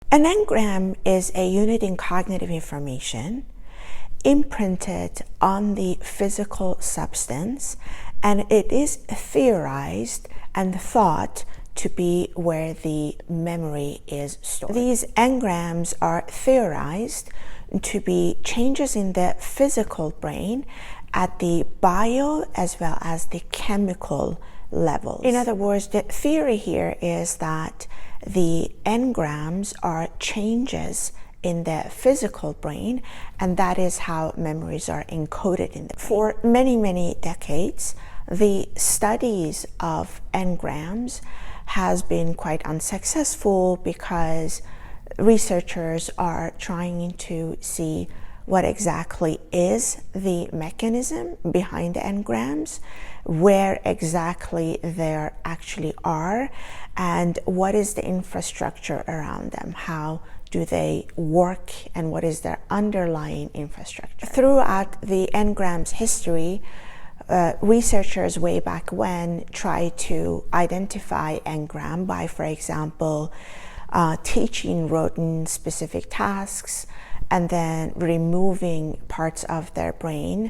An engram is a unit in cognitive information imprinted on the physical substance, and it is theorized and thought to be where the memory is stored. These engrams are theorized to be changes in the physical brain at the bio as well as the chemical levels. In other words, the theory here is that the engrams are changes in the physical brain, and that is how memories are encoded in the brain. For many decades, the studies of engrams has been quite unsuccessful because researchers are trying to see what exactly is the mechanism behind the engrams, where exactly they actually are, and what is the infrastructure around them, how do they work, and what is their underlying infrastructure. Throughout the engram's history, researchers way back when tried to identify engram by, for example, teaching rodents specific tasks and then removing parts of their brain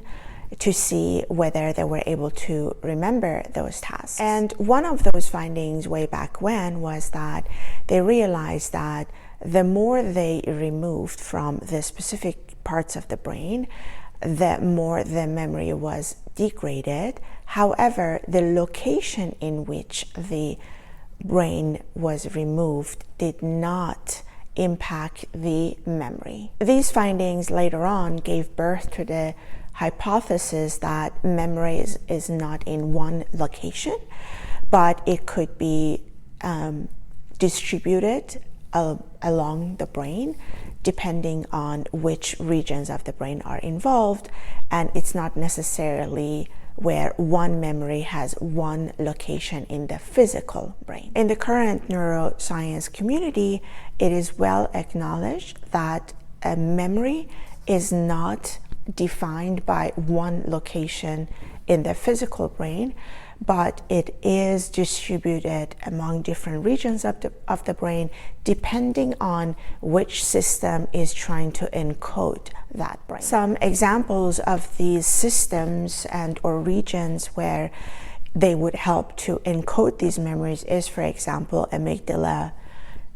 to see whether they were able to remember those tasks. And one of those findings way back when was that they realized that the more they removed from the specific parts of the brain, the more the memory was degraded. However, the location in which the brain was removed did not impact the memory. These findings later on gave birth to the hypothesis that memory is not in one location, but it could be distributed along the brain depending on which regions of the brain are involved, and it's not necessarily where one memory has one location in the physical brain. In the current neuroscience community, it is well acknowledged that a memory is not defined by one location in the physical brain, but it is distributed among different regions of the brain depending on which system is trying to encode that brain. Some examples of these systems and or regions where they would help to encode these memories is, for example, amygdala,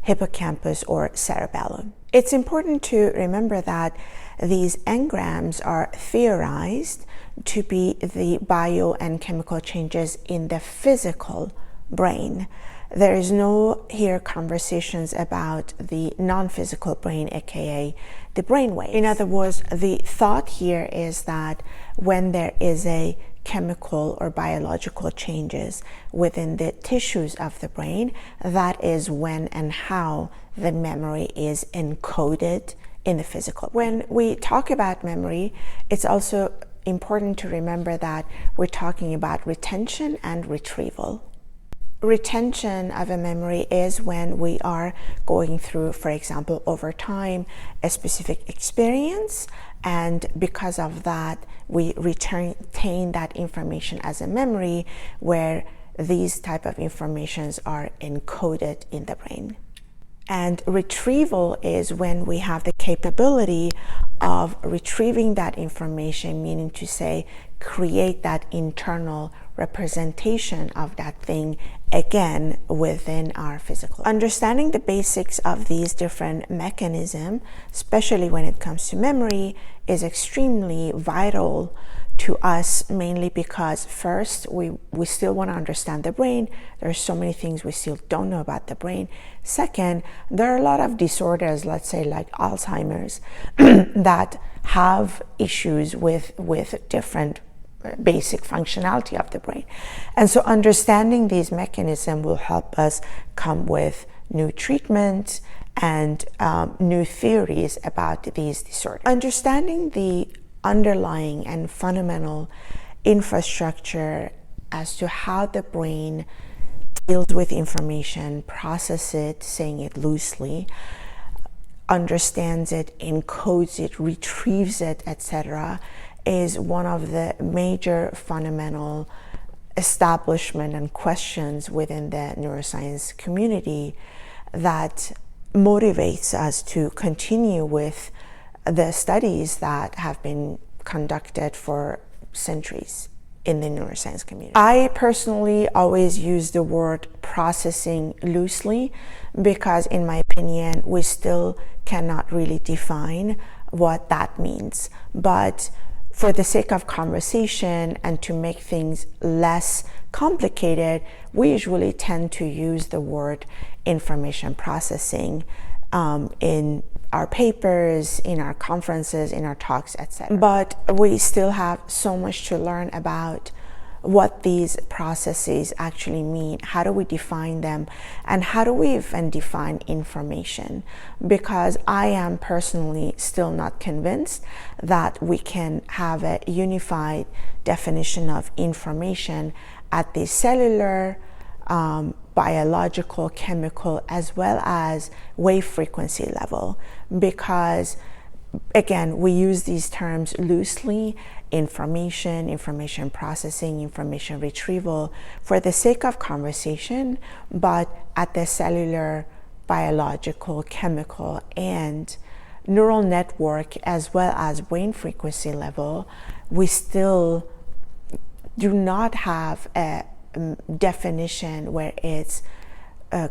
hippocampus, or cerebellum. It's important to remember that these engrams are theorized to be the bio and chemical changes in the physical brain. There is no here conversations about the non-physical brain, aka the brainwave. In other words, the thought here is that when there is a chemical or biological changes within the tissues of the brain, that is when and how the memory is encoded in the physical. When we talk about memory, it's also important to remember that we're talking about retention and retrieval. Retention of a memory is when we are going through, for example, over time, a specific experience, and because of that, we retain that information as a memory where these type of informations are encoded in the brain. And retrieval is when we have the capability of retrieving that information, meaning to say, create that internal representation of that thing again within our physical. Understanding the basics of these different mechanisms, especially when it comes to memory, is extremely vital to us, mainly because first, we still want to understand the brain. There are so many things we still don't know about the brain. Second, there are a lot of disorders, let's say like Alzheimer's, that have issues with different basic functionality of the brain. And so understanding these mechanisms will help us come with new treatments and new theories about these disorders. Understanding the underlying and fundamental infrastructure as to how the brain deals with information, processes it, saying it loosely, understands it, encodes it, retrieves it, etc., is one of the major fundamental establishment and questions within the neuroscience community that motivates us to continue with the studies that have been conducted for centuries in the neuroscience community. I personally always use the word processing loosely because, in my opinion, we still cannot really define what that means. But for the sake of conversation and to make things less complicated, we usually tend to use the word information processing in our papers, in our conferences, in our talks, etc. But we still have so much to learn about what these processes actually mean. How do we define them? And how do we even define information? Because I am personally still not convinced that we can have a unified definition of information at the cellular, biological, chemical, as well as wave frequency level, because again, we use these terms loosely: information processing, information retrieval, for the sake of conversation. But at the cellular, biological, chemical, and neural network, as well as brain frequency level, we still do not have a definition where it's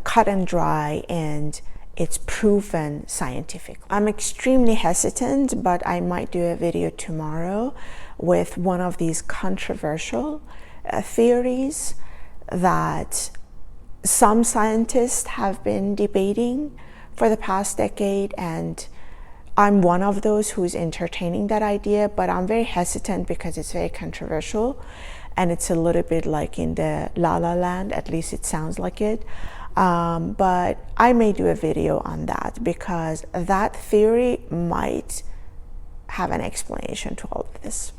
cut and dry and it's proven scientific. I'm extremely hesitant, but I might do a video tomorrow with one of these controversial theories that some scientists have been debating for the past decade, and I'm one of those who's entertaining that idea, but I'm very hesitant because it's very controversial and it's a little bit like in the La La Land, at least it sounds like it. But I may do a video on that because that theory might have an explanation to all of this.